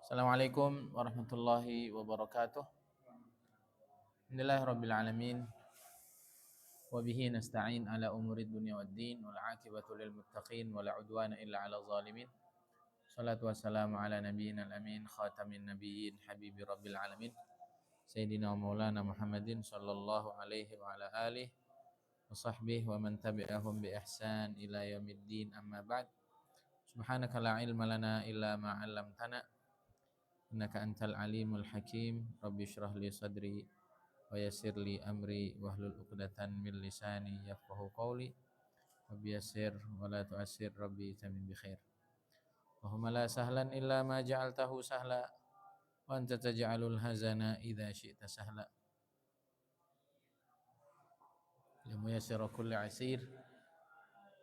Assalamualaikum warahmatullahi wabarakatuh. Alhamdulillahirrabbilalamin. Wabihi nasta'in ala umurid dunia waddin. Wal aqibatu lil muttaqin. Wala udwana illa ala zalimin. Salatu wassalamu ala nabiyyina al-amin. Khatamin nabiyyin habibi rabbil alamin. Sayyidina wa maulana Muhammadin sallallahu alaihi wa ala alihi wa sahbihi wa man tabi'ahum bi ihsan ila yaumiddin, amma ba'd. Subhanaka la ilma lana illa ma 'allamtana innaka antal alimul hakim. Rabbi shrah li sadri wa yassir li amri wahlul 'uqdatan min lisani yafqahu qawli. Rabbi yassir wa la tu'assir, rabbi tamin bi khair. Allahumma la sahlan illa ma ja'altahu sahla wa anta taj'alul hazana idza syi'ta sahla. Ya muyassir kulli 'asir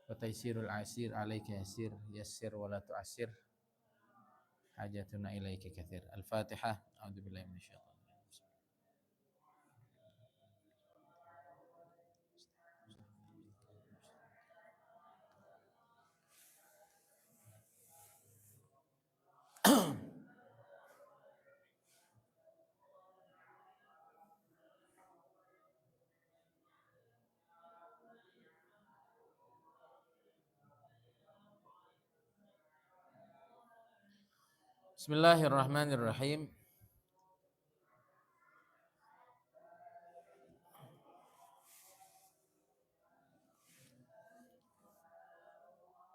wa taysirul 'asir 'alaika yasir. Yassir wa la tu'assir, hajatuna ilaika katsir. Al-Fatihah. A'udzubillahi minasyaitonir rajim. Bismillahirrahmanirrahim.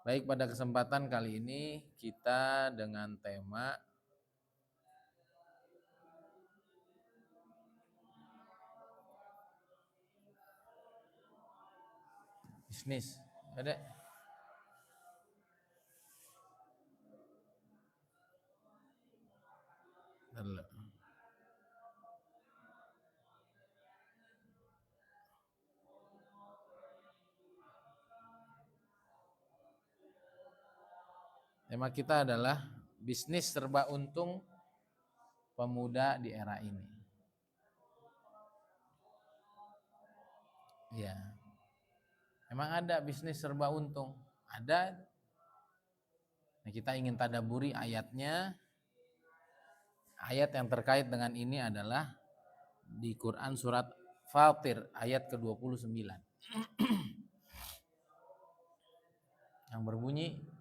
Baik, pada kesempatan kali ini kita dengan tema bisnis. Ada? Tema kita adalah bisnis serba untung pemuda di era ini. Ya. Emang ada bisnis serba untung? Ada. Nah, kita ingin tadabburi ayatnya. Ayat yang terkait dengan ini adalah di Quran surat Fatir ayat ke-29. Yang berbunyi,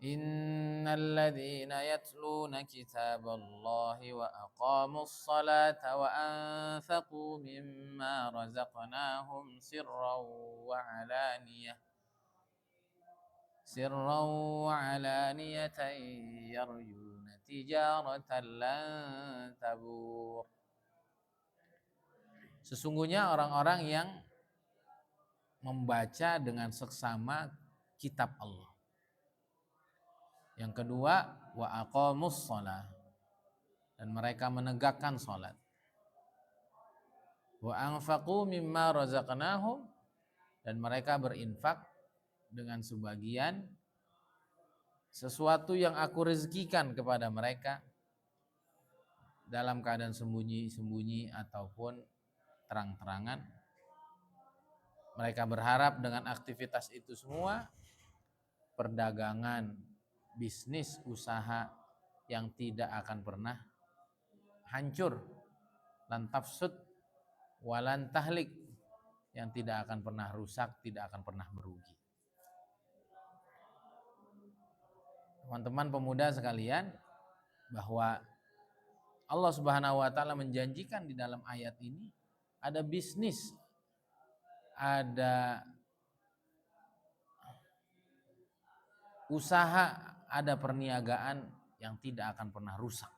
Innal ladzina yatluna kitaballahi wa aqamus salata wa anfaqu mimma razaqnahum sirran wa alaniyatan yarjuna tijaratan lan tabur. Sesungguhnya orang-orang yang membaca dengan seksama kitab Allah. Yang kedua, wa aqamus shalah, dan mereka menegakkan salat. Wa anfaqu mimma razaqnahum, dan mereka berinfak dengan sebagian sesuatu yang aku rezekikan kepada mereka dalam keadaan sembunyi-sembunyi ataupun terang-terangan. Mereka berharap dengan aktivitas itu semua, perdagangan, bisnis, usaha yang tidak akan pernah hancur, lan tafsud walan tahlik, yang tidak akan pernah rusak, tidak akan pernah merugi. Teman-teman pemuda sekalian, bahwa Allah Subhanahu wa taala menjanjikan di dalam ayat ini ada bisnis, ada usaha, ada perniagaan yang tidak akan pernah rusak.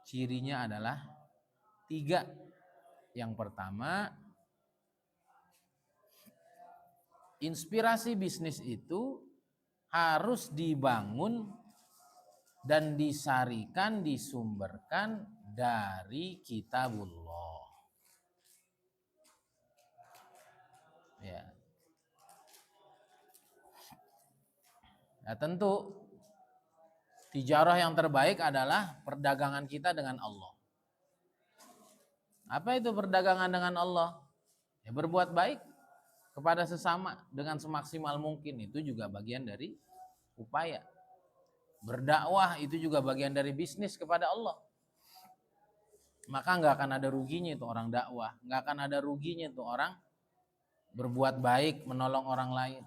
Cirinya adalah 3. Yang pertama, inspirasi bisnis itu harus dibangun dan disarikan, disumberkan dari kitabullah. Ya. Nah, tentu tijarah yang terbaik adalah perdagangan kita dengan Allah. Apa itu perdagangan dengan Allah? Ya, berbuat baik kepada sesama dengan semaksimal mungkin, itu juga bagian dari upaya. Berdakwah itu juga bagian dari bisnis kepada Allah. Maka nggak akan ada ruginya itu orang dakwah, nggak akan ada ruginya itu orang berbuat baik, menolong orang lain.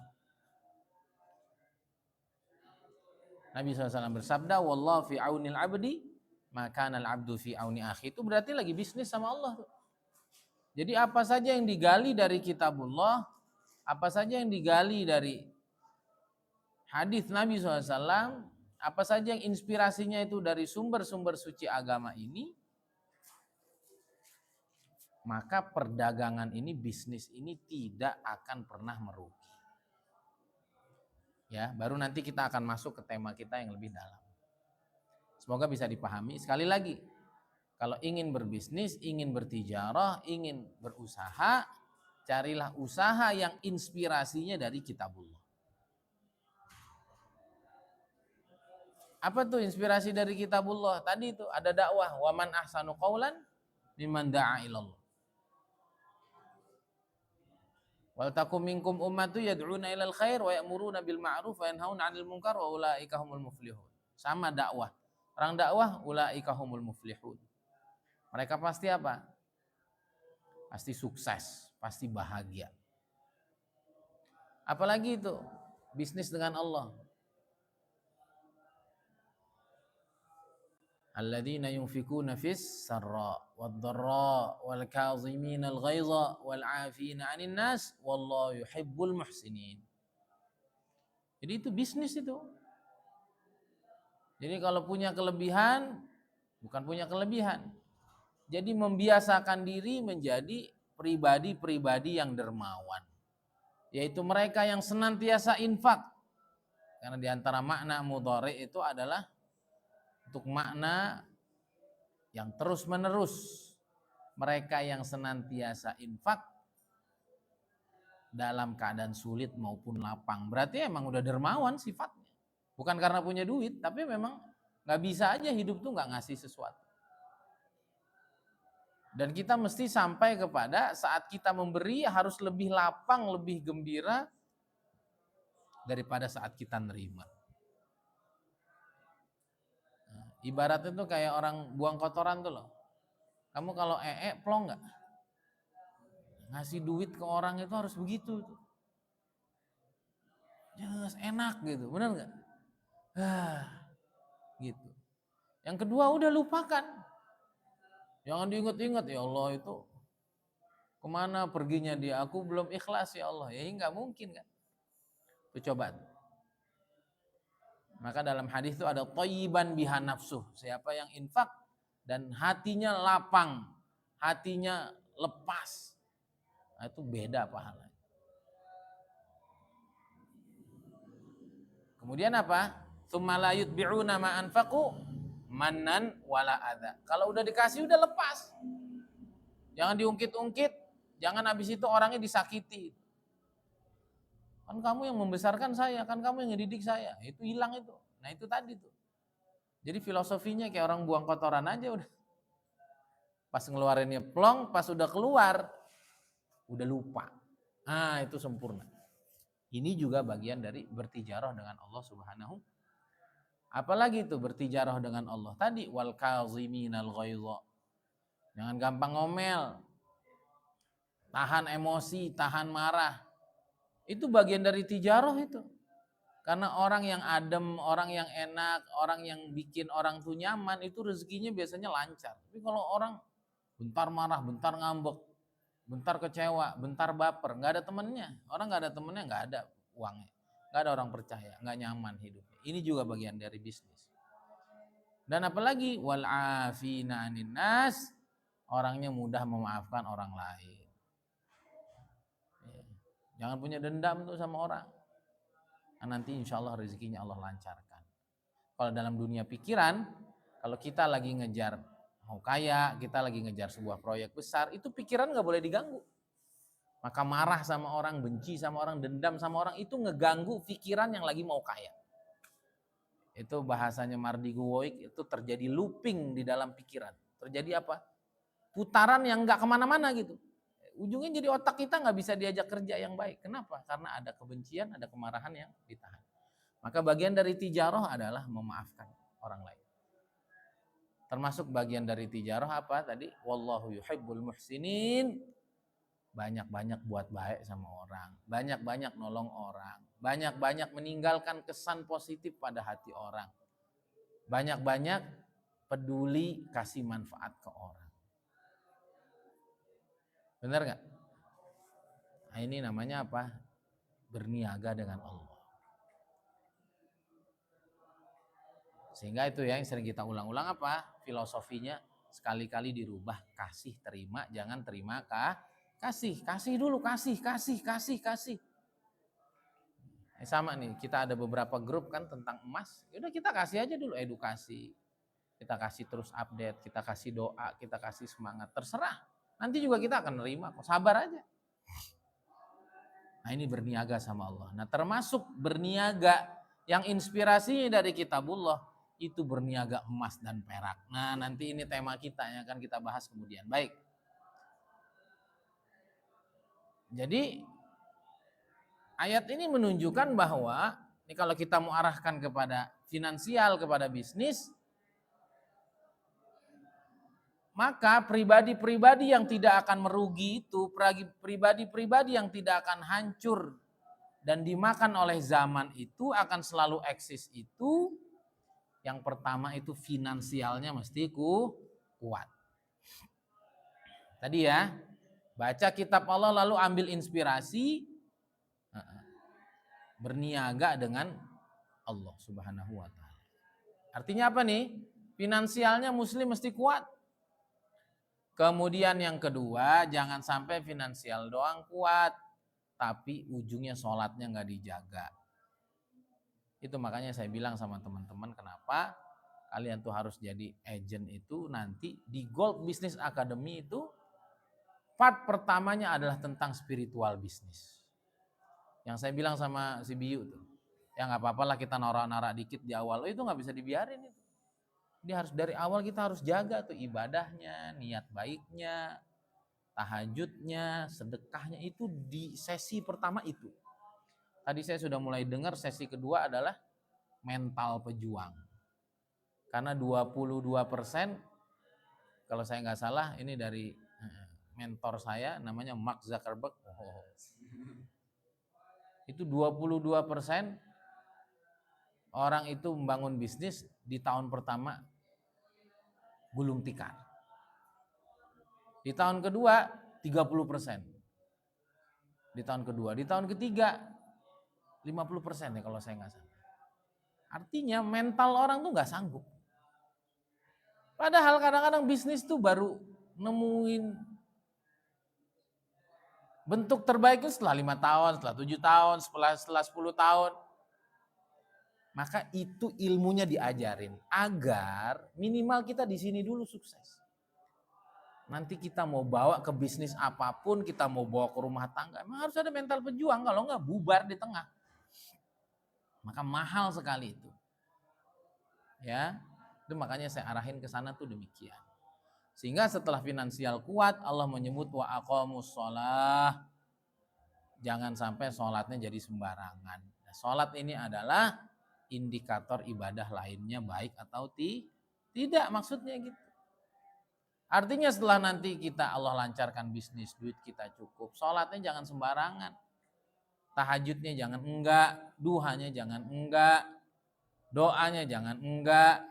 Nabi SAW bersabda, wallahu fi aunil abdi, maka al abdu fi auni akhi. Itu berarti lagi bisnis sama Allah tuh. Jadi apa saja yang digali dari kitabullah, apa saja yang digali dari hadis Nabi SAW, apa saja yang inspirasinya itu dari sumber-sumber suci agama ini, maka perdagangan ini, bisnis ini tidak akan pernah merugi. Ya, baru nanti kita akan masuk ke tema kita yang lebih dalam. Semoga bisa dipahami. Sekali lagi, kalau ingin berbisnis, ingin bertijarah, ingin berusaha, carilah usaha yang inspirasinya dari kitabullah. Apa tuh inspirasi dari kitabullah? Tadi itu ada dakwah, waman ahsanu qaulan mimman da'a ilallah. Wal takum minkum ummatu yad'una ilal khair wa ya'muruna bil ma'ruf wa yanhauna 'anil munkar wa ulaika humul muflihun. Sama dakwah. Orang dakwah ulaika humul muflihun. Mereka pasti apa? Pasti sukses, pasti bahagia. Apalagi itu bisnis dengan Allah. Alladzina yunfikuna fis sarra wad dharra wal kaazimina al ghaiza wal 'afina 'anil nas wallahu yuhibbul muhsinin. Jadi itu bisnis itu. Jadi kalau punya kelebihan, bukan punya kelebihan. Jadi membiasakan diri menjadi pribadi-pribadi yang dermawan. Yaitu mereka yang senantiasa infak. Karena di antara makna mudhari itu adalah untuk makna yang terus-menerus. Mereka yang senantiasa infak dalam keadaan sulit maupun lapang. Berarti emang udah dermawan sifatnya. Bukan karena punya duit, tapi memang gak bisa aja hidup tuh gak ngasih sesuatu. Dan kita mesti sampai kepada saat kita memberi harus lebih lapang, lebih gembira daripada saat kita nerima. Ibaratnya tuh kayak orang buang kotoran tuh loh. Kamu kalau plong nggak? Ngasih duit ke orang itu harus begitu tuh. Yes, enak gitu, benar nggak? Gitu. Yang kedua udah lupakan. Jangan diingat-ingat, ya Allah itu kemana perginya dia? Aku belum ikhlas ya Allah. Ya nggak mungkin kan? Tuh coba. Maka dalam hadis itu ada thayyiban biha nafsuh. Siapa yang infak dan hatinya lapang, hatinya lepas. Nah, itu beda pahalanya. Kemudian apa? Tsumma la yutbi'una ma anfaqu mannan wala adza. Kalau udah dikasih udah lepas. Jangan diungkit-ungkit, jangan habis itu orangnya disakiti. Kan kamu yang membesarkan saya, kan kamu yang ngedidik saya. Itu hilang itu. Nah itu tadi tuh. Jadi filosofinya kayak orang buang kotoran aja udah. Pas ngeluarinnya plong, pas udah keluar, udah lupa. Nah itu sempurna. Ini juga bagian dari bertijarah dengan Allah Subhanahu. Apalagi itu bertijarah dengan Allah. Tadi wal kaziminal ghaidha. Jangan gampang ngomel. Tahan emosi, tahan marah. Itu bagian dari tijarah itu. Karena orang yang adem, orang yang enak, orang yang bikin orang tuh nyaman, itu rezekinya biasanya lancar. Tapi kalau orang bentar marah, bentar ngambek, bentar kecewa, bentar baper, nggak ada temennya. Orang nggak ada temennya, nggak ada uangnya. Nggak ada orang percaya, nggak nyaman hidupnya. Ini juga bagian dari bisnis. Dan apalagi wal afina 'anin nas, orangnya mudah memaafkan orang lain. Jangan punya dendam tuh sama orang. Nah, nanti insya Allah rezekinya Allah lancarkan. Kalau dalam dunia pikiran, kalau kita lagi ngejar mau kaya, kita lagi ngejar sebuah proyek besar, itu pikiran nggak boleh diganggu. Maka marah sama orang, benci sama orang, dendam sama orang, itu ngeganggu pikiran yang lagi mau kaya. Itu bahasanya Mardi Guwoik, itu terjadi looping di dalam pikiran. Terjadi apa? Putaran yang nggak kemana-mana gitu. Ujungnya jadi otak kita nggak bisa diajak kerja yang baik. Kenapa? Karena ada kebencian, ada kemarahan yang ditahan. Maka bagian dari tijarah adalah memaafkan orang lain. Termasuk bagian dari tijarah apa tadi? Wallahu yuhibbul muhsinin. Banyak-banyak buat baik sama orang, banyak-banyak nolong orang, banyak-banyak meninggalkan kesan positif pada hati orang, banyak-banyak peduli kasih manfaat ke orang. Benar nggak? Nah, ini namanya apa? Berniaga dengan Allah. Sehingga itu ya yang sering kita ulang-ulang apa? Filosofinya sekali-kali dirubah, kasih terima, jangan terima kasih dulu, kasih. Sama nih, kita ada beberapa grup kan tentang emas. Yaudah kita kasih aja dulu edukasi. Kita kasih terus update, kita kasih doa, kita kasih semangat. Terserah. Nanti juga kita akan nerima kok. Sabar aja. Nah ini berniaga sama Allah. Nah termasuk berniaga yang inspirasinya dari kitabullah. Itu berniaga emas dan perak. Nah nanti ini tema kita yang akan kita bahas kemudian. Baik. Jadi ayat ini menunjukkan bahwa ini kalau kita mau arahkan kepada finansial, kepada bisnis, maka pribadi-pribadi yang tidak akan merugi itu, pribadi-pribadi yang tidak akan hancur dan dimakan oleh zaman itu akan selalu eksis itu. Yang pertama itu finansialnya mesti kuat. Tadi ya, baca kitab Allah lalu ambil inspirasi, berniaga dengan Allah Subhanahu wa ta'ala. Artinya apa nih? Finansialnya muslim mesti kuat. Kemudian yang kedua, jangan sampai finansial doang kuat, tapi ujungnya sholatnya nggak dijaga. Itu makanya saya bilang sama teman-teman, kenapa kalian tuh harus jadi agent itu nanti di Gold Business Academy itu part pertamanya adalah tentang spiritual business. Yang saya bilang sama si Biu tuh, ya nggak apa-apa lah kita norak-norak dikit di awal, itu nggak bisa dibiarin itu. Dia harus dari awal kita harus jaga tuh ibadahnya, niat baiknya, tahajudnya, sedekahnya itu di sesi pertama itu. Tadi saya sudah mulai dengar sesi kedua adalah mental pejuang. Karena 22% kalau saya nggak salah ini dari mentor saya namanya Mark Zuckerberg. Itu 22% orang itu membangun bisnis di tahun pertama gulung tikar. Di tahun kedua 30%. Di tahun kedua, di tahun ketiga 50% ya kalau saya nggak salah. Artinya mental orang tuh nggak sanggup. Padahal kadang-kadang bisnis tuh baru nemuin bentuk terbaik itu setelah 5 tahun, setelah 7 tahun, setelah 10 tahun. Maka itu ilmunya diajarin agar minimal kita di sini dulu sukses. Nanti kita mau bawa ke bisnis apapun, kita mau bawa ke rumah tangga, emang harus ada mental pejuang, kalau enggak bubar di tengah. Maka mahal sekali itu. Ya, itu makanya saya arahin ke sana tuh demikian. Sehingga setelah finansial kuat, Allah menyebut wa aqamus shalah. Jangan sampai sholatnya jadi sembarangan. Nah, sholat ini adalah indikator ibadah lainnya baik atau tidak, maksudnya gitu. Artinya setelah nanti kita Allah lancarkan bisnis, duit kita cukup, sholatnya jangan sembarangan. Tahajudnya jangan enggak, duhanya jangan enggak, doanya jangan enggak,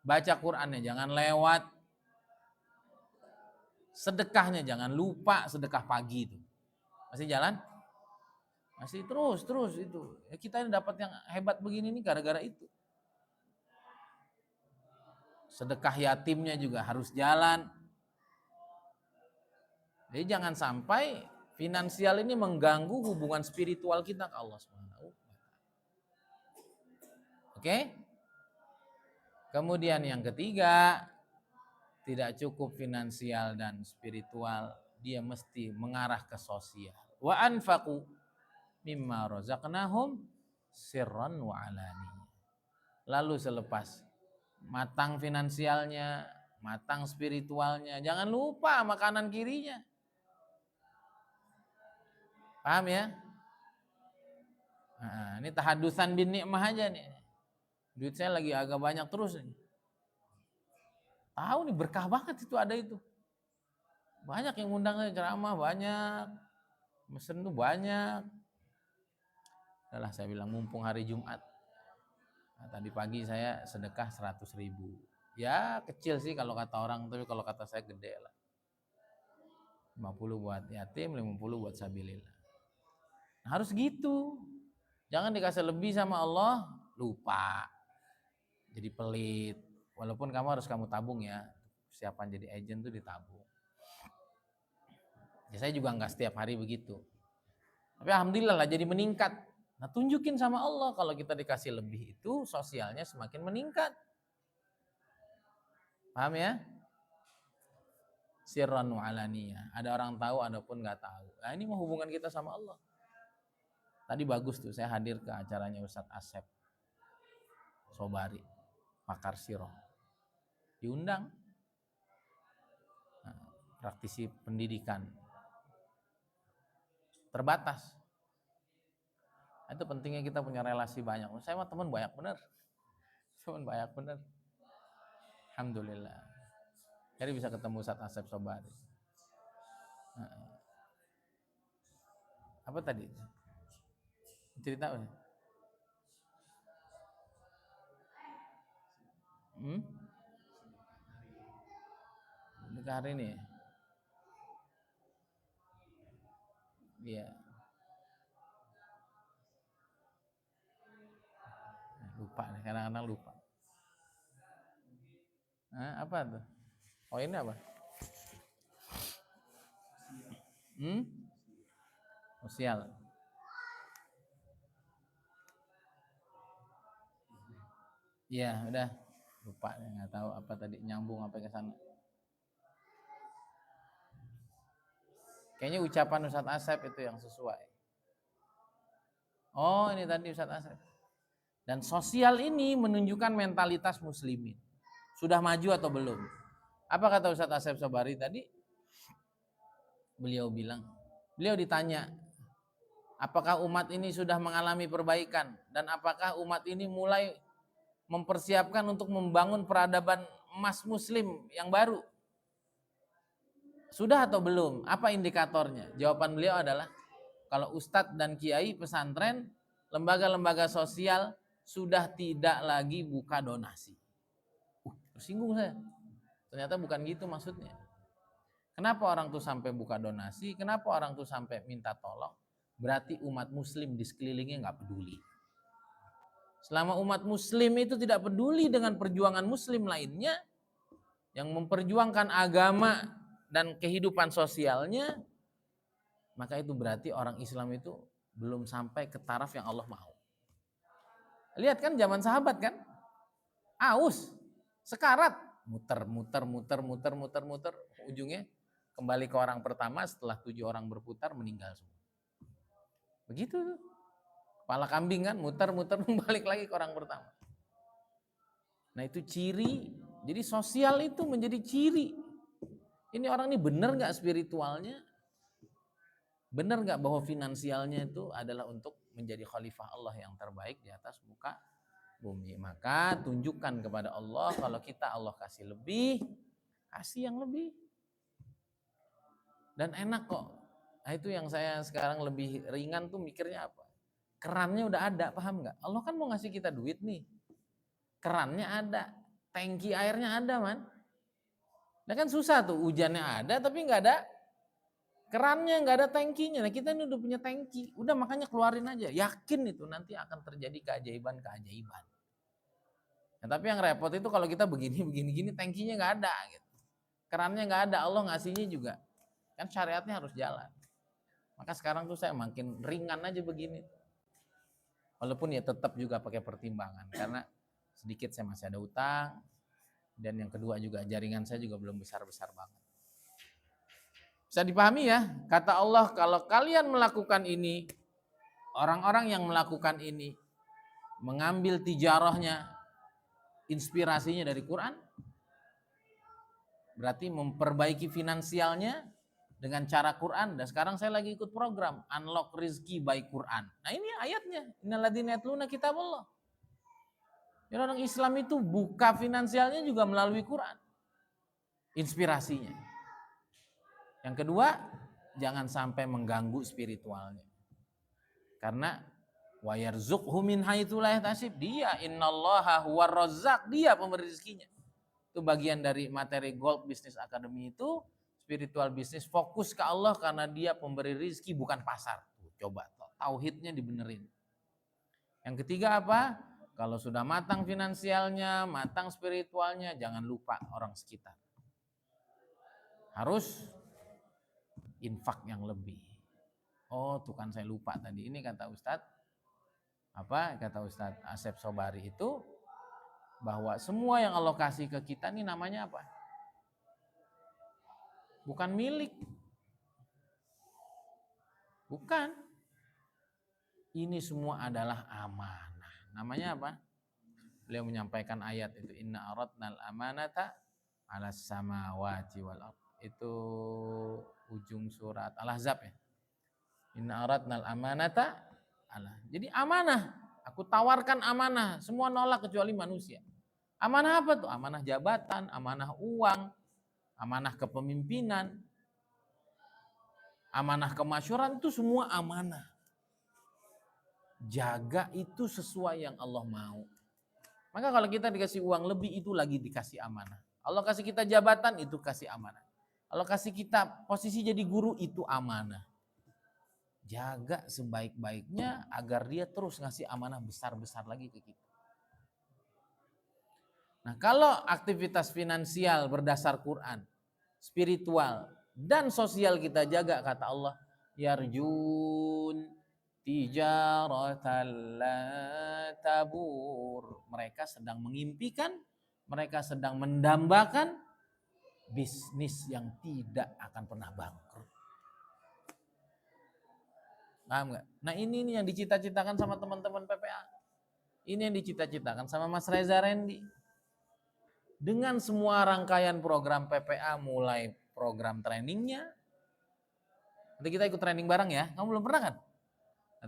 baca Qur'annya jangan lewat, sedekahnya jangan lupa, sedekah pagi itu. Masih jalan? Masih terus itu. Ya kita ini dapat yang hebat begini nih gara-gara itu. Sedekah yatimnya juga harus jalan. Jadi jangan sampai finansial ini mengganggu hubungan spiritual kita ke Allah Subhanahu. Oke? Kemudian yang ketiga, tidak cukup finansial dan spiritual, dia mesti mengarah ke sosial. Wa anfaqu mimma razaqnahum sirran wa alani. Lalu selepas matang finansialnya, matang spiritualnya, jangan lupa makanan kirinya. Paham ya? Nah, ini tahadusan bin nikmah aja nih. Duit saya lagi agak banyak terus nih. Tahu nih berkah banget itu ada itu. Banyak yang undangnya ceramah, banyak. Mesen tuh banyak. Udahlah saya bilang mumpung hari Jumat. Nah, tadi pagi saya sedekah 100.000. Ya kecil sih kalau kata orang, tapi kalau kata saya gede lah. 50 buat yatim, 50 buat sabilillah. Nah, harus gitu. Jangan dikasih lebih sama Allah, lupa. Jadi pelit. Walaupun kamu tabung ya. Persiapan jadi agent tuh ditabung. Ya saya juga nggak setiap hari begitu. Tapi alhamdulillah lah jadi meningkat. Nah tunjukin sama Allah kalau kita dikasih lebih itu sosialnya semakin meningkat. Paham ya? Sirran wa alaniyah. Ada orang tahu, ada pun nggak tahu. Nah ini mau hubungan kita sama Allah. Tadi bagus tuh saya hadir ke acaranya Ustadz Asep Sobari, pakar sirah. Diundang. Nah, praktisi pendidikan. Terbatas. Itu pentingnya kita punya relasi banyak. Saya mah teman banyak bener. Teman banyak bener. Alhamdulillah. Jadi bisa ketemu Ustadz Asep Sobari. Apa tadi? Cerita apa? Nikah hari ini? Iya. Lupa nih, kadang-kadang lupa. Apa tuh? Oh ini apa? Sosial. Iya, udah lupa, nggak tahu apa tadi nyambung apa ke sana. Kayaknya ucapan Ustadz Asep itu yang sesuai. Oh, ini tadi Ustadz Asep. Dan sosial ini menunjukkan mentalitas muslimin. Sudah maju atau belum? Apa kata Ustadz Asep Sobari tadi? Beliau ditanya, apakah umat ini sudah mengalami perbaikan? Dan apakah umat ini mulai mempersiapkan untuk membangun peradaban emas muslim yang baru? Sudah atau belum? Apa indikatornya? Jawaban beliau adalah, kalau ustadz dan kiai pesantren, lembaga-lembaga sosial sudah tidak lagi buka donasi. Tersinggung saya. Ternyata bukan gitu maksudnya. Kenapa orang tuh sampai buka donasi? Kenapa orang tuh sampai minta tolong? Berarti umat muslim di sekelilingnya nggak peduli. Selama umat muslim itu tidak peduli dengan perjuangan muslim lainnya, yang memperjuangkan agama dan kehidupan sosialnya, maka itu berarti orang Islam itu belum sampai ke taraf yang Allah mau. Lihat kan zaman sahabat kan, aus, sekarat, muter, ujungnya kembali ke orang pertama setelah 7 orang berputar meninggal semua. Begitu tuh, kepala kambing kan, muter, balik lagi ke orang pertama. Nah itu ciri, jadi sosial itu menjadi ciri. Ini orang ini benar nggak spiritualnya? Benar nggak bahwa finansialnya itu adalah untuk menjadi khalifah Allah yang terbaik di atas muka bumi? Maka tunjukkan kepada Allah kalau kita Allah kasih lebih, kasih yang lebih. Dan enak kok. Nah itu yang saya sekarang lebih ringan tuh mikirnya apa? Kerannya udah ada, paham nggak? Allah kan mau ngasih kita duit nih. Kerannya ada, tangki airnya ada man. Nah kan susah tuh, hujannya ada tapi nggak ada kerannya, nggak ada tangkinya. Nah kita ini udah punya tangki, udah makanya keluarin aja. Yakin itu nanti akan terjadi keajaiban. Nah, tapi yang repot itu kalau kita begini, tangkinya nggak ada, gitu. Kerannya nggak ada, Allah ngasihnya juga. Kan syariatnya harus jalan. Maka sekarang tuh saya makin ringan aja begini. Walaupun ya tetap juga pakai pertimbangan, karena sedikit saya masih ada utang. Dan yang kedua juga jaringan saya juga belum besar-besar banget. Bisa dipahami ya, kata Allah kalau kalian melakukan ini, orang-orang yang melakukan ini mengambil tijarahnya, inspirasinya dari Quran, berarti memperbaiki finansialnya, dengan cara Quran. Dan sekarang saya lagi ikut program Unlock Rizki by Quran. Nah ini ayatnya, innalladzina yatluna kitaballah. Jadi orang Islam itu buka finansialnya juga melalui Quran, inspirasinya. Yang kedua, jangan sampai mengganggu spiritualnya. Karena wa yarzuqhu min haitsu la yahtasib, dia innallaha huwar razzaq, dia pemberi rezekinya. Itu bagian dari materi Gold Business Academy itu, spiritual business, fokus ke Allah karena dia pemberi rezeki bukan pasar. Coba tauhidnya dibenerin. Yang ketiga apa? Kalau sudah matang finansialnya, matang spiritualnya, jangan lupa orang sekitar. Harus infak yang lebih. Oh, tuh kan saya lupa tadi. Ini kata Ustadz, apa kata Ustadz Asep Sobari itu, bahwa semua yang Allah kasih ke kita ini namanya apa? Bukan milik. Bukan. Ini semua adalah amanah. Namanya apa? Beliau menyampaikan ayat itu, inna aradnal amanata 'alas samawati wal ardh. Itu ujung surat Al-Ahzab ya. Inna aradnal amanata ala. Jadi amanah, aku tawarkan amanah, semua nolak kecuali manusia. Amanah apa tuh? Amanah jabatan, amanah uang, amanah kepemimpinan, amanah kemasyuran, itu semua amanah. Jaga itu sesuai yang Allah mau. Maka kalau kita dikasih uang lebih, itu lagi dikasih amanah. Allah kasih kita jabatan, itu kasih amanah. Allah kasih kita posisi jadi guru, itu amanah. Jaga sebaik-baiknya agar dia terus ngasih amanah besar-besar lagi ke kita. Nah, kalau aktivitas finansial berdasar Quran, spiritual dan sosial kita jaga, kata Allah, yarjun tijaratan la tabur. Mereka sedang mengimpikan, mereka sedang mendambakan bisnis yang tidak akan pernah bangkrut. Paham nggak? Nah ini nih yang dicita-citakan sama teman-teman PPA. Ini yang dicita-citakan sama Mas Reza Rendi. Dengan semua rangkaian program PPA, mulai program trainingnya. Nanti kita ikut training bareng ya. Kamu belum pernah kan?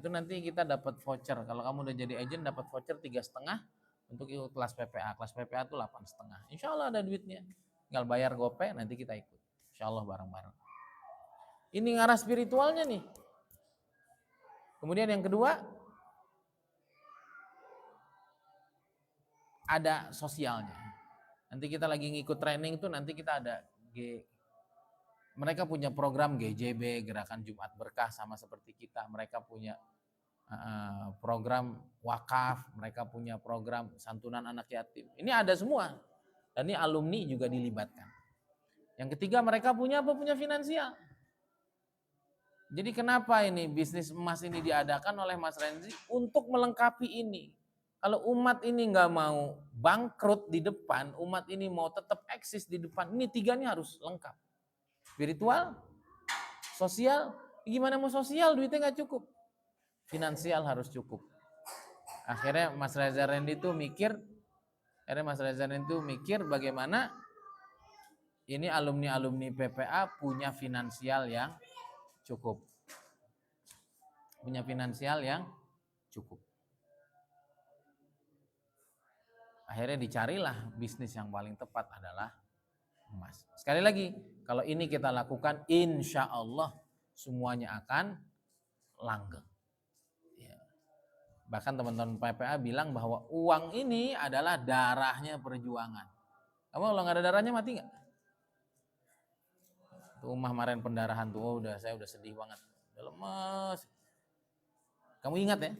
Itu nanti kita dapat voucher. Kalau kamu udah jadi agent dapat voucher 3,5 untuk ikut kelas PPA. Kelas PPA itu 8,5. Insya Allah ada duitnya. Tinggal bayar GoPay, nanti kita ikut. Insya Allah bareng-bareng. Ini ngarah spiritualnya nih. Kemudian yang kedua, ada sosialnya. Nanti kita lagi ngikut training itu, nanti kita ada mereka punya program GJB, Gerakan Jumat Berkah, sama seperti kita. Mereka punya program wakaf, mereka punya program santunan anak yatim. Ini ada semua. Dan ini alumni juga dilibatkan. Yang ketiga, mereka punya apa? Punya finansial. Jadi kenapa ini bisnis emas ini diadakan oleh Mas Renzi? Untuk melengkapi ini. Kalau umat ini nggak mau bangkrut di depan, umat ini mau tetap eksis di depan, ini tiga ini harus lengkap. Spiritual, sosial, gimana mau sosial, duitnya nggak cukup. Finansial harus cukup. Akhirnya Mas Reza Rendi itu mikir bagaimana ini alumni-alumni PPA punya finansial yang cukup. Punya finansial yang cukup. Akhirnya dicarilah bisnis yang paling tepat adalah emas. Sekali lagi, kalau ini kita lakukan, insya Allah semuanya akan langgeng. Ya. Bahkan teman-teman PPA bilang bahwa uang ini adalah darahnya perjuangan. Kamu kalau nggak ada darahnya mati nggak? Tuh kemarin pendarahan tuh, saya udah sedih banget, udah lemes. Kamu ingat ya,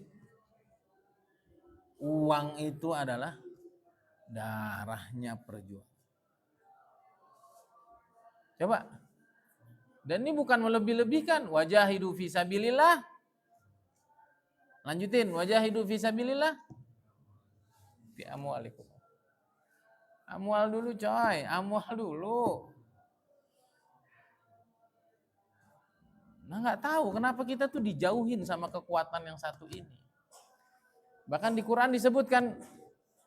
uang itu adalah darahnya perjuangan. Coba. Dan ini bukan melebih-lebihkan. Wajahidu fisabilillah. Lanjutin. Wajahidu fisabilillah. Fi amwalikum. Amwal dulu coy. Amwal dulu. Nah gak tahu kenapa kita tuh dijauhin sama kekuatan yang satu ini. Bahkan di Quran disebutkan.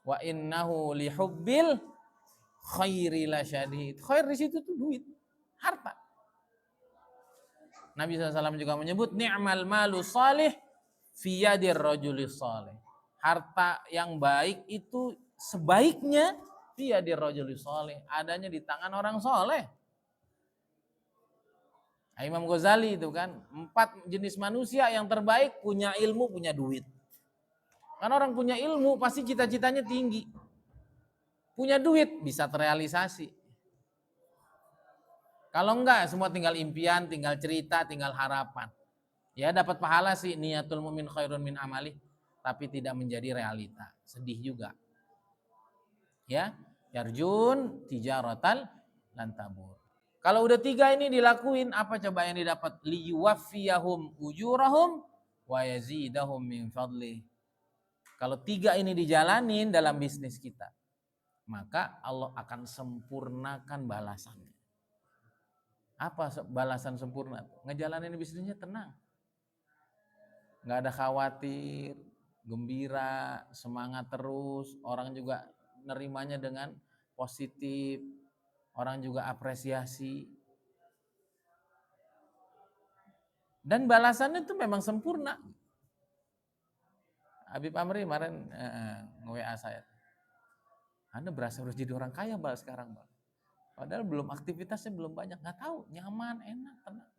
Wa innahu lihubbil khairi lasyadid. Khair di situ tuh duit. Harta. Nabi SAW juga menyebut ni'mal malu salih fi yadir rajulis salih. Harta yang baik itu sebaiknya fi yadir rajulis salih, adanya di tangan orang soleh. Imam Ghazali itu kan, 4 jenis manusia yang terbaik: punya ilmu, punya duit. Karena orang punya ilmu pasti cita-citanya tinggi. Punya duit bisa terrealisasi. Kalau enggak, semua tinggal impian, tinggal cerita, tinggal harapan. Ya dapat pahala sih, niatul mu'min khairun min amalih, tapi tidak menjadi realita. Sedih juga. Ya, yarjun tijaratal lan tabur. Kalau udah 3 ini dilakuin, apa coba yang didapat? Liyuwaffiyahum ujurahum wa yazidahum min fadlih. Kalau 3 ini dijalanin dalam bisnis kita, maka Allah akan sempurnakan balasannya. Apa balasan sempurna? Ngejalanin bisnisnya tenang. Nggak ada khawatir, gembira, semangat terus. Orang juga nerimanya dengan positif. Orang juga apresiasi. Dan balasannya itu memang sempurna. Habib Amri kemarin nge-WA saya. Anda berasa harus jadi orang kaya Bal sekarang Bal. Padahal belum, aktivitasnya belum banyak. Nggak tahu, nyaman, enak, tenang.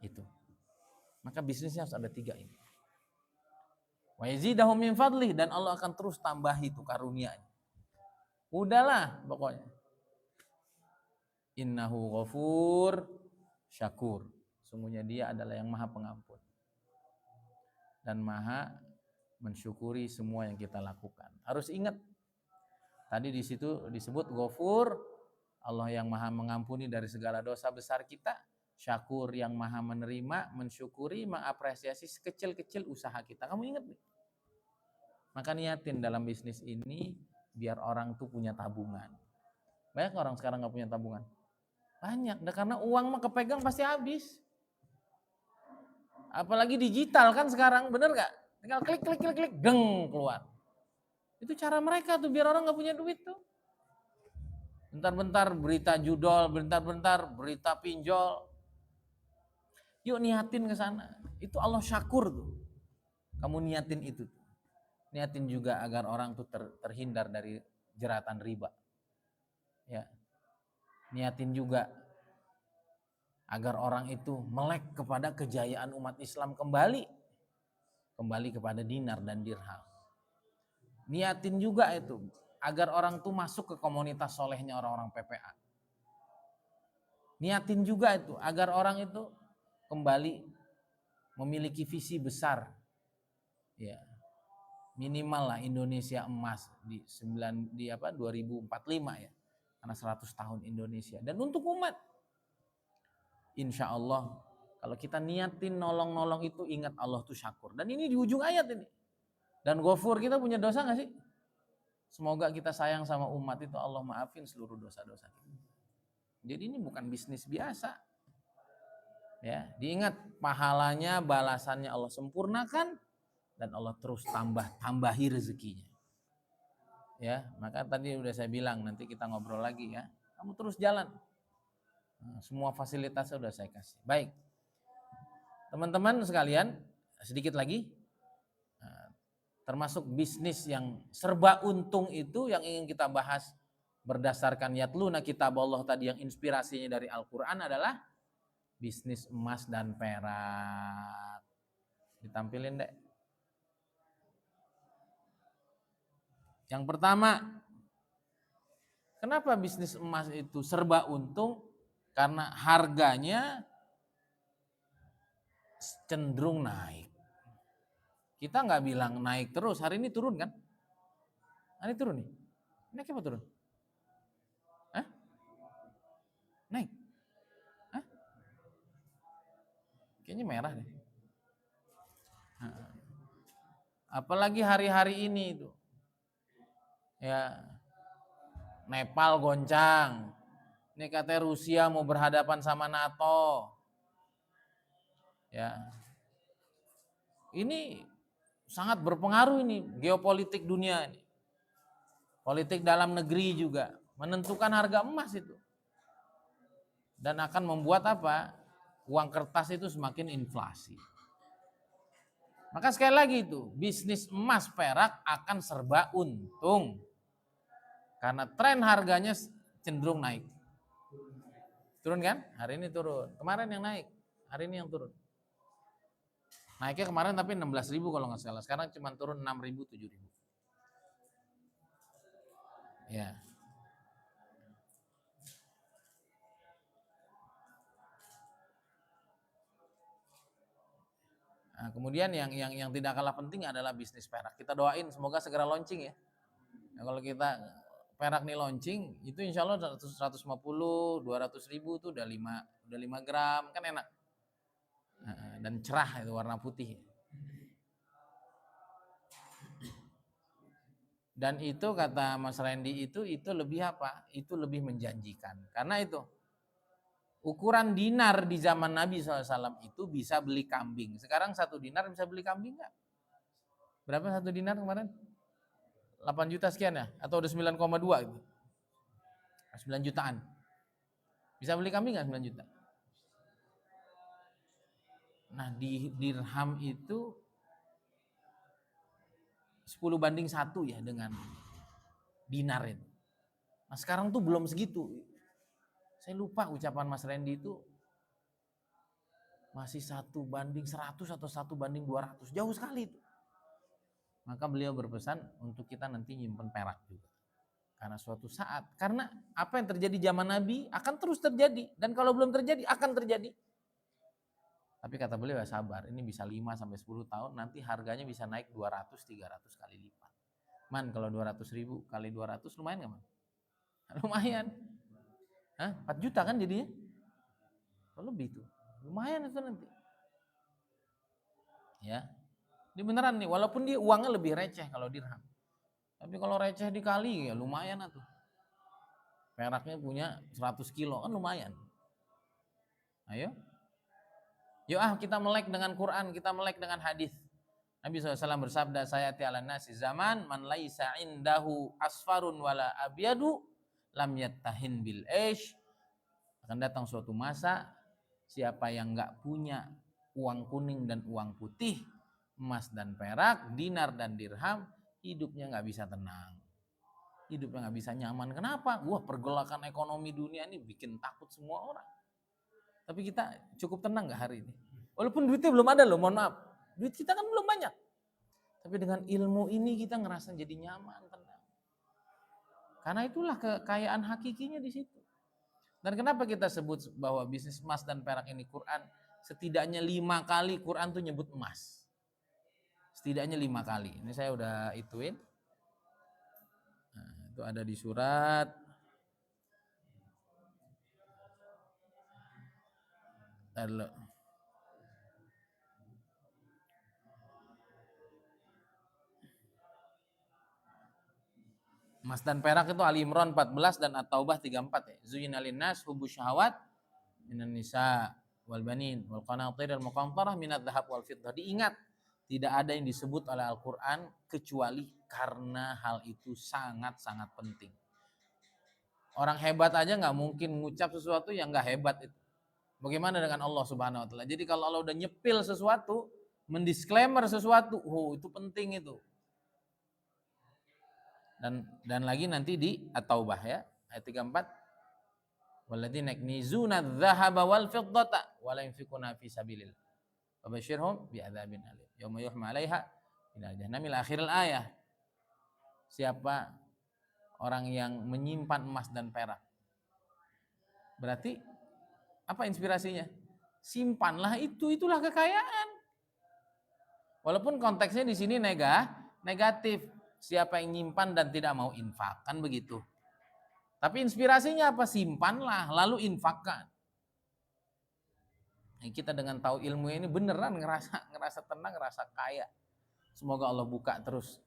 Itu. Maka bisnisnya harus ada 3 ini. Wa yazidahum min fadlih, dan Allah akan terus tambah itu karunia-Nya. Udahlah pokoknya. Innahu ghafur syakur. Sungguhnya Dia adalah yang Maha Pengampun dan Maha mensyukuri semua yang kita lakukan. Harus ingat, tadi di situ disebut Ghafur, Allah yang Maha mengampuni dari segala dosa besar kita. Syakur, yang Maha menerima, mensyukuri, mengapresiasi sekecil-kecil usaha kita. Kamu ingat nih? Maka niatin dalam bisnis ini biar orang tuh punya tabungan. Banyak orang sekarang gak punya tabungan. Banyak, karena uang mah kepegang pasti habis. Apalagi digital kan sekarang, bener gak? Tinggal klik, deng, keluar. Itu cara mereka tuh biar orang gak punya duit tuh. Bentar-bentar berita judol, bentar-bentar berita pinjol. Yuk niatin ke sana. Itu Allah syakur tuh. Kamu niatin itu. Niatin juga agar orang tuh terhindar dari jeratan riba. Ya. Niatin juga agar orang itu melek kepada kejayaan umat Islam kembali kepada dinar dan dirham. Niatin juga itu agar orang tuh masuk ke komunitas solehnya orang-orang PPA. Niatin juga itu agar orang itu kembali memiliki visi besar. Ya. Minimal lah Indonesia emas di 2045 ya. Karena 100 tahun Indonesia, dan untuk umat. Insya Allah kalau kita niatin nolong-nolong itu, ingat Allah tuh syakur. Dan ini di ujung ayat ini. Dan Ghafur, kita punya dosa gak sih? Semoga kita sayang sama umat itu, Allah maafin seluruh dosa-dosa kita. Jadi ini bukan bisnis biasa. Ya, diingat pahalanya, balasannya Allah sempurnakan, dan Allah terus tambahi rezekinya. Ya, maka tadi udah saya bilang, nanti kita ngobrol lagi ya. Kamu terus jalan. Semua fasilitasnya udah saya kasih. Baik. Teman-teman sekalian, sedikit lagi. Termasuk bisnis yang serba untung itu yang ingin kita bahas berdasarkan yatluna kitab Allah tadi, yang inspirasinya dari Al-Quran adalah bisnis emas dan perak. Ditampilin deh. Yang pertama, kenapa bisnis emas itu serba untung? Karena harganya cenderung naik. Kita nggak bilang naik terus, hari ini turun kan? Hari ini turun nih. Naik apa turun? Hah? Naik? Hah? Kayaknya merah deh. Apalagi hari-hari ini itu. Ya, Nepal goncang. Ini katanya Rusia mau berhadapan sama NATO. Ya. Ini sangat berpengaruh ini geopolitik dunia ini. Politik dalam negeri juga menentukan harga emas itu. Dan akan membuat apa? Uang kertas itu semakin inflasi. Maka sekali lagi itu, bisnis emas perak akan serba untung. Karena tren harganya cenderung naik. Turun kan? Hari ini turun. Kemarin yang naik, hari ini yang turun. Naiknya kemarin tapi 16.000 kalau nggak salah. Sekarang cuma turun 6.000, 7.000. Ya. Nah, kemudian yang tidak kalah penting adalah bisnis perak. Kita doain semoga segera launching ya. Nah, kalau kita perak nih launching, itu insya Allah 150, 200.000 tuh udah 5 gram, kan enak. Dan cerah itu warna putih. Dan itu kata Mas Randy itu lebih apa? Itu lebih menjanjikan. Karena itu ukuran dinar di zaman Nabi SAW itu bisa beli kambing. Sekarang 1 dinar bisa beli kambing nggak? Berapa 1 dinar kemarin? 8 juta sekian ya? Atau udah 9,2 gitu? 9 jutaan. Bisa beli kambing nggak 9 juta? Nah di dirham itu 10 banding 1 ya dengan dinar itu. Nah sekarang tuh belum segitu. Saya lupa ucapan Mas Randy itu masih 1 banding 100 atau 1 banding 200. Jauh sekali itu. Maka beliau berpesan untuk kita nanti nyimpen perak juga. Karena suatu saat, karena apa yang terjadi zaman Nabi akan terus terjadi. Dan kalau belum terjadi, akan terjadi. Tapi kata beliau ya sabar, ini bisa 5-10 tahun, nanti harganya bisa naik 200-300 kali lipat. Man, kalau 200.000 kali 200 lumayan gak man? Lumayan. 4 juta kan jadinya? Lebih tuh. Lumayan itu nanti. Ya. Ini beneran nih, walaupun dia uangnya lebih receh kalau dirham. Tapi kalau receh dikali ya lumayan tuh. Peraknya punya 100 kilo kan lumayan. Ayo. Yuk kita melek dengan Quran, kita melek dengan hadis. Nabi SAW bersabda, sayati ala nasi zaman man laisa indahu asfarun wala abyadu lam yattahin bil aish. Akan datang suatu masa siapa yang enggak punya uang kuning dan uang putih, emas dan perak, dinar dan dirham, hidupnya enggak bisa tenang. Hidupnya enggak bisa nyaman. Kenapa? Pergolakan ekonomi dunia ini bikin takut semua orang. Tapi kita cukup tenang enggak hari ini? Walaupun duitnya belum ada loh, mohon maaf. Duit kita kan belum banyak. Tapi dengan ilmu ini kita ngerasa jadi nyaman, tenang. Karena itulah kekayaan hakikinya di situ. Dan kenapa kita sebut bahwa bisnis emas dan perak ini Quran setidaknya 5 kali Quran tuh nyebut emas. Setidaknya 5 kali. Ini saya udah ituin. Nah, itu ada di surat emas dan perak itu Ali Imran 14 dan At-Taubah 34 ya. Zuyina linnas hubbu syahawat minan nisa wal banin wal qanatir al muqantarah minadz dzahab wal fiddah. Diingat, tidak ada yang disebut oleh Al-Qur'an kecuali karena hal itu sangat-sangat penting. Orang hebat aja nggak mungkin mengucap sesuatu yang nggak hebat itu. Bagaimana dengan Allah Subhanahu wa taala? Jadi kalau Allah udah nyepil sesuatu, mendisklaimer sesuatu, itu penting itu. Dan lagi nanti di At-Taubah ya, ayat 34. Walladzina yaknizuna adz-dzahaba wal fiddata wa la yunfiquna fi sabilillah. Fabasyirhum bi'adzabin alim. Yauma yuhma 'alaiha ila jahannam ila akhiril ayah. Siapa orang yang menyimpan emas dan perak? Berarti apa inspirasinya? Simpanlah itulah kekayaan. Walaupun konteksnya di sini negatif. Siapa yang nyimpan dan tidak mau infak, kan begitu. Tapi inspirasinya apa? Simpanlah, lalu infakkan. Kita dengan tahu ilmu ini beneran ngerasa tenang, ngerasa kaya. Semoga Allah buka terus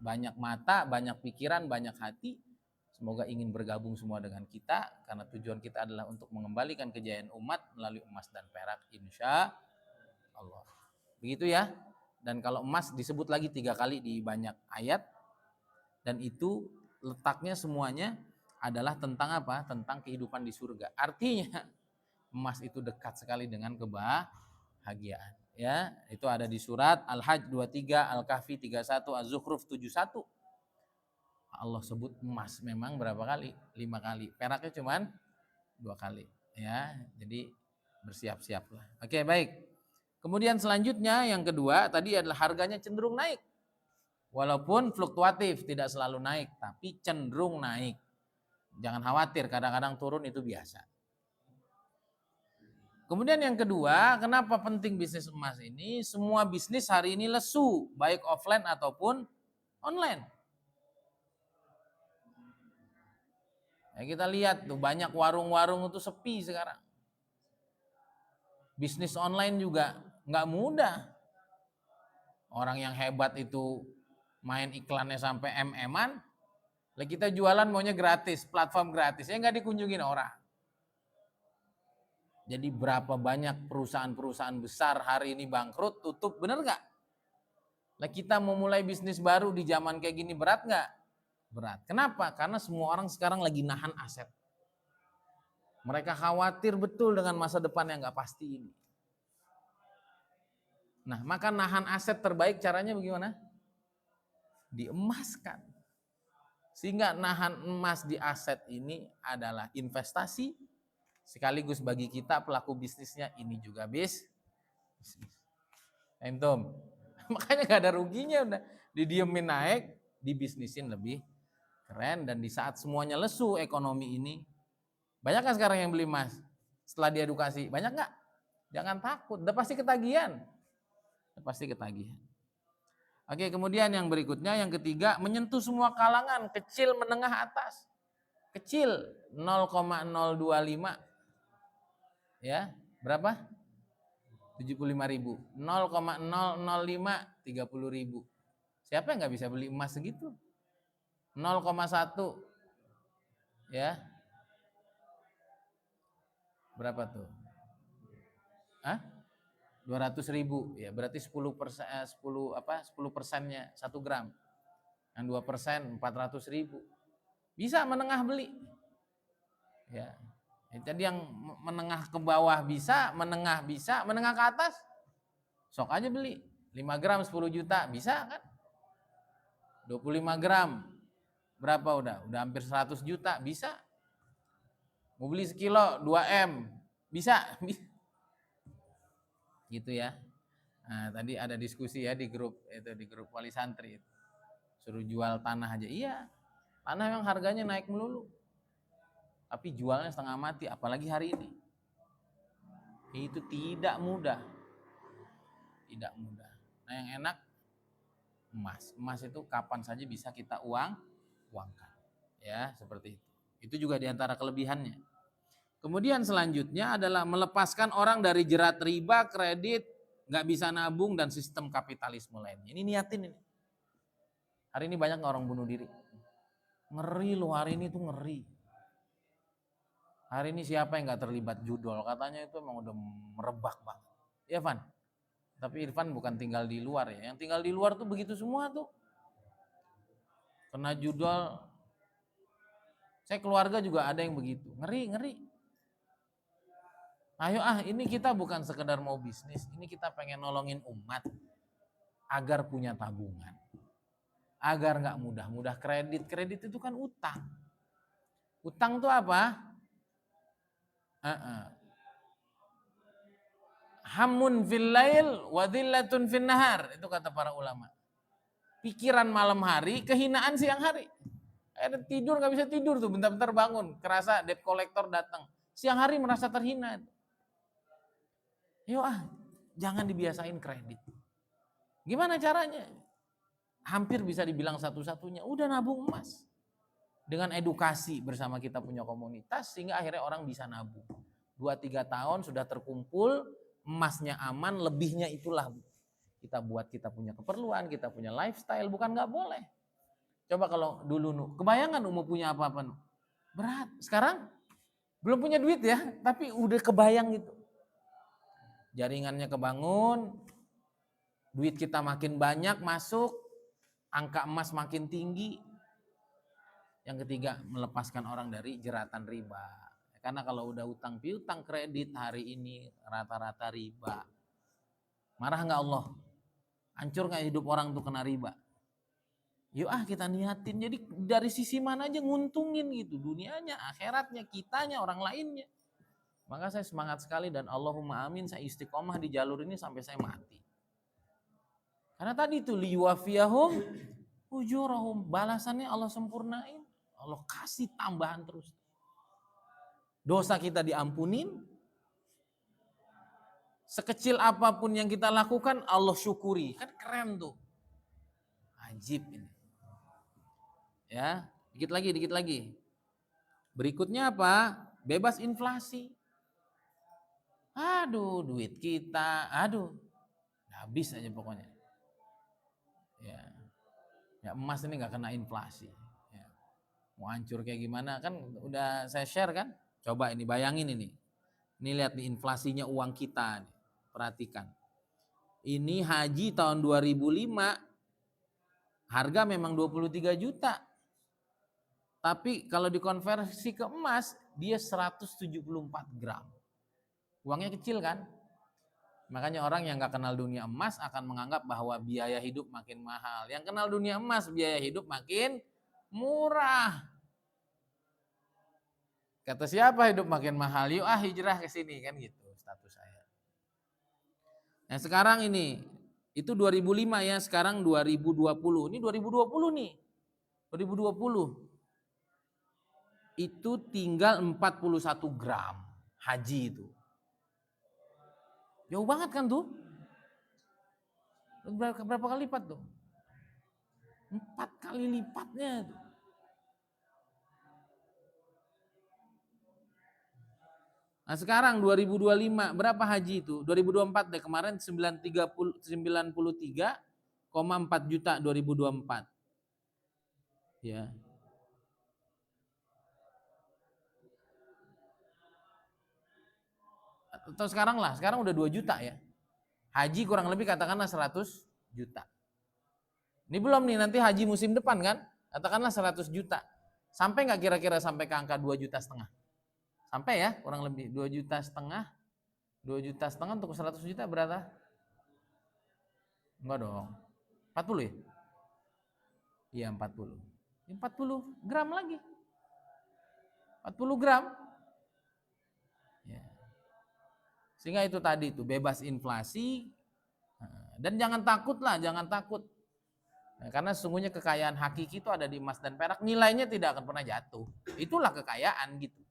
banyak mata, banyak pikiran, banyak hati. Semoga ingin bergabung semua dengan kita, karena tujuan kita adalah untuk mengembalikan kejayaan umat melalui emas dan perak, insya Allah. Begitu ya. Dan kalau emas disebut lagi 3 kali di banyak ayat, dan itu letaknya semuanya adalah tentang apa? Tentang kehidupan di surga. Artinya Emas itu dekat sekali dengan kebahagiaan. Ya, itu ada di surat Al-Hajj 23, Al-Kahfi 31, Az-Zukhruf 71. Allah sebut emas memang berapa kali? 5 kali. Peraknya cuman 2 kali. Ya, jadi bersiap-siaplah. Oke, baik. Kemudian selanjutnya yang kedua tadi adalah harganya cenderung naik. Walaupun fluktuatif, tidak selalu naik, tapi cenderung naik. Jangan khawatir, kadang-kadang turun itu biasa. Kemudian yang kedua, kenapa penting bisnis emas ini? Semua bisnis hari ini lesu, baik offline ataupun online. Ya, kita lihat tuh banyak warung-warung itu sepi sekarang. Bisnis online juga nggak mudah. Orang yang hebat itu main iklannya sampai MM-an, lah kita jualan maunya gratis, platform gratis, ya nggak dikunjungin orang. Jadi berapa banyak perusahaan-perusahaan besar hari ini bangkrut, tutup, bener nggak? Lah kita mau mulai bisnis baru di zaman kayak gini berat nggak? Berat. Kenapa? Karena semua orang sekarang lagi nahan aset. Mereka khawatir betul dengan masa depan yang nggak pasti ini. Nah, maka nahan aset terbaik caranya bagaimana? Diemaskan. Sehingga nahan emas di aset ini adalah investasi, sekaligus bagi kita pelaku bisnisnya ini juga bisnis. Entum, makanya gak ada ruginya, udah didiemin naik, dibisnisin lebih keren. Dan di saat semuanya lesu ekonomi ini, banyak kan sekarang yang beli emas setelah diedukasi? Banyak gak? Jangan takut, udah pasti ketagihan. Udah pasti ketagihan. Oke, kemudian yang berikutnya, yang ketiga, menyentuh semua kalangan, kecil, menengah, atas. Kecil 0,025, ya berapa? 75.000. 0,005 30.000. Siapa yang nggak bisa beli emas segitu? 0,1, ya berapa tuh? 200.000, ya berarti 10%nya 1 gram. Yang 2% 400.000. Bisa menengah beli. Ya. Jadi yang menengah ke bawah bisa, menengah ke atas sok aja beli. 5 gram 10 juta bisa kan? 25 gram berapa udah? Udah hampir 100 juta bisa. Mau beli sekilo 2M bisa. Gitu ya. Nah, tadi ada diskusi ya di grup wali santri. Suruh jual tanah aja. Iya. Tanah memang harganya naik melulu. Tapi jualnya setengah mati, apalagi hari ini. Itu tidak mudah. Tidak mudah. Nah, yang enak emas. Emas itu kapan saja bisa kita uangkan. Ya, seperti itu. Itu juga diantara kelebihannya. Kemudian selanjutnya adalah melepaskan orang dari jerat riba, kredit, nggak bisa nabung, dan sistem kapitalisme lainnya. Ini niatin ini. Hari ini banyak orang bunuh diri. Ngeri loh, hari ini tuh ngeri. Hari ini siapa yang nggak terlibat judol? Katanya itu emang udah merebak banget. Ya Van? Tapi Irfan bukan tinggal di luar ya. Yang tinggal di luar tuh begitu semua tuh. Kena judol. Saya keluarga juga ada yang begitu. Ngeri. Ayo ini kita bukan sekedar mau bisnis. Ini kita pengen nolongin umat. Agar punya tabungan. Agar nggak mudah kredit. Kredit itu kan utang. Utang tuh apa? Hamun fil lail wa dhillatun fin nahar, itu kata para ulama. Pikiran malam hari, kehinaan siang hari. Tidur nggak bisa tidur tuh, bentar-bentar bangun, kerasa debt collector datang. Siang hari merasa terhina. Yuk jangan dibiasain kredit. Gimana caranya? Hampir bisa dibilang satu-satunya, udah nabung emas. Dengan edukasi bersama kita punya komunitas, sehingga akhirnya orang bisa nabung. 2-3 tahun sudah terkumpul, emasnya aman, lebihnya itulah kita buat kita punya keperluan, kita punya lifestyle, bukan nggak boleh. Coba kalau dulu kebayangan mau punya apa-apa berat. Sekarang belum punya duit ya, tapi udah kebayang gitu. Jaringannya kebangun, duit kita makin banyak masuk, angka emas makin tinggi. Yang ketiga, melepaskan orang dari jeratan riba. Karena kalau udah utang piutang kredit hari ini rata-rata riba. Marah nggak Allah? Hancur nggak hidup orang tuh kena riba? Yuk kita niatin. Jadi dari sisi mana aja nguntungin gitu. Dunianya, akhiratnya, kitanya, orang lainnya. Maka saya semangat sekali dan Allahumma amin saya istiqomah di jalur ini sampai saya mati. Karena tadi itu liwafiyahum ujurahum, balasannya Allah sempurnain. Allah kasih tambahan terus. Dosa kita diampunin. Sekecil apapun yang kita lakukan Allah syukuri. Kan keren tuh. Ajib ini. Ya, dikit lagi. Berikutnya apa? Bebas inflasi. Aduh, duit kita, habis aja pokoknya. Ya emas ini nggak kena inflasi. Ya. Mau hancur kayak gimana kan udah saya share kan? Coba ini bayangin ini. Ini lihat nih inflasinya uang kita nih. Perhatikan. Ini haji tahun 2005 harga memang 23 juta. Tapi kalau dikonversi ke emas dia 174 gram. Uangnya kecil kan? Makanya orang yang gak kenal dunia emas akan menganggap bahwa biaya hidup makin mahal. Yang kenal dunia emas, biaya hidup makin murah. Kata siapa hidup makin mahal? Yuk hijrah ke sini kan gitu status saya. Nah sekarang ini, itu 2005 ya, sekarang 2020. Ini 2020 nih. 2020. Itu tinggal 41 gram haji itu. Jauh banget kan tuh? Berapa kali lipat tuh? 4 kali lipatnya tuh. Nah sekarang 2025 berapa haji itu? 2024 deh kemarin 93,4 juta 2024. Ya. Atau sekarang udah 2 juta ya. Haji kurang lebih katakanlah 100 juta. Ini belum nih nanti haji musim depan kan? Katakanlah 100 juta. Sampai nggak kira-kira sampai ke angka 2,5 juta? Sampai ya kurang lebih 2,5 juta. 2,5 juta untuk 100 juta berapa? Enggak dong. 40 ya? Iya 40. 40 gram lagi. 40 gram. Ya. Sehingga itu tadi itu bebas inflasi. Dan jangan takut. Nah, karena sesungguhnya kekayaan hakiki itu ada di emas dan perak, nilainya tidak akan pernah jatuh. Itulah kekayaan gitu.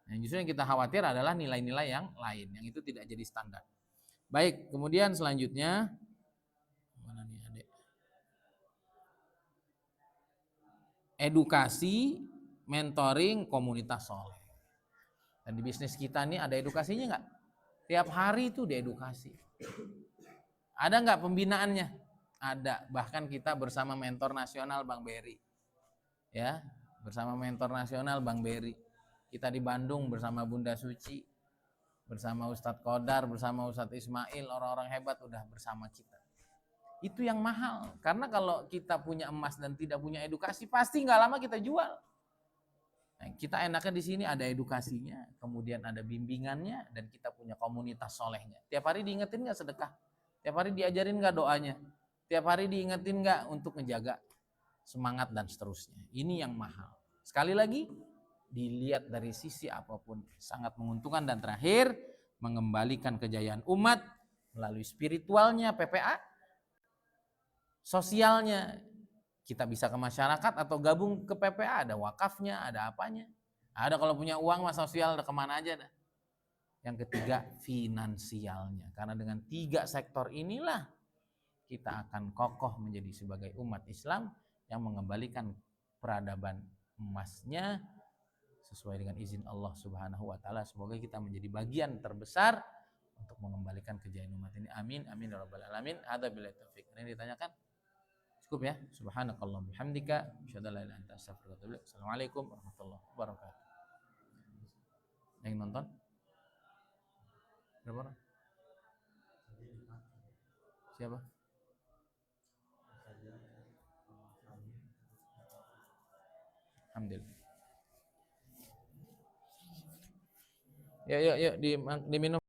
Nah, justru yang kita khawatir adalah nilai-nilai yang lain, yang itu tidak jadi standar. Baik, kemudian selanjutnya mana nih Adek? Edukasi, mentoring, komunitas soleh. Dan di bisnis kita nih ada edukasinya nggak? Tiap hari itu diedukasi. Ada nggak pembinaannya? Ada. Bahkan kita bersama mentor nasional Bang Beri. Ya, bersama mentor nasional Bang Beri. Kita di Bandung bersama Bunda Suci, bersama Ustadz Kodar, bersama Ustadz Ismail, orang-orang hebat udah bersama kita. Itu yang mahal, karena kalau kita punya emas dan tidak punya edukasi, pasti nggak lama kita jual. Nah, kita enaknya di sini ada edukasinya, kemudian ada bimbingannya, dan kita punya komunitas solehnya. Tiap hari diingetin nggak sedekah? Tiap hari diajarin nggak doanya? Tiap hari diingetin nggak untuk ngejaga semangat dan seterusnya? Ini yang mahal. Sekali lagi, dilihat dari sisi apapun sangat menguntungkan. Dan terakhir, mengembalikan kejayaan umat melalui spiritualnya PPA, sosialnya. Kita bisa ke masyarakat atau gabung ke PPA, ada wakafnya, ada apanya. Ada kalau punya uang mas sosial ada kemana aja dah. Yang ketiga, finansialnya. Karena dengan 3 sektor inilah kita akan kokoh menjadi sebagai umat Islam yang mengembalikan peradaban emasnya sesuai dengan izin Allah Subhanahu wa taala. Semoga kita menjadi bagian terbesar untuk mengembalikan kejayaan umat ini. Amin amin ya rabbal alamin. Hadza billahi taufik. Ini ditanyakan? Cukup ya. Subhanakallahumma bihamdika asyhadu an la ilaha illa anta astaghfiruka wa atubu ilaik. Assalamualaikum warahmatullahi wabarakatuh. Yang nonton? Berapa orang? Siapa? Alhamdulillah. Yuk, yuk, yuk, diminum.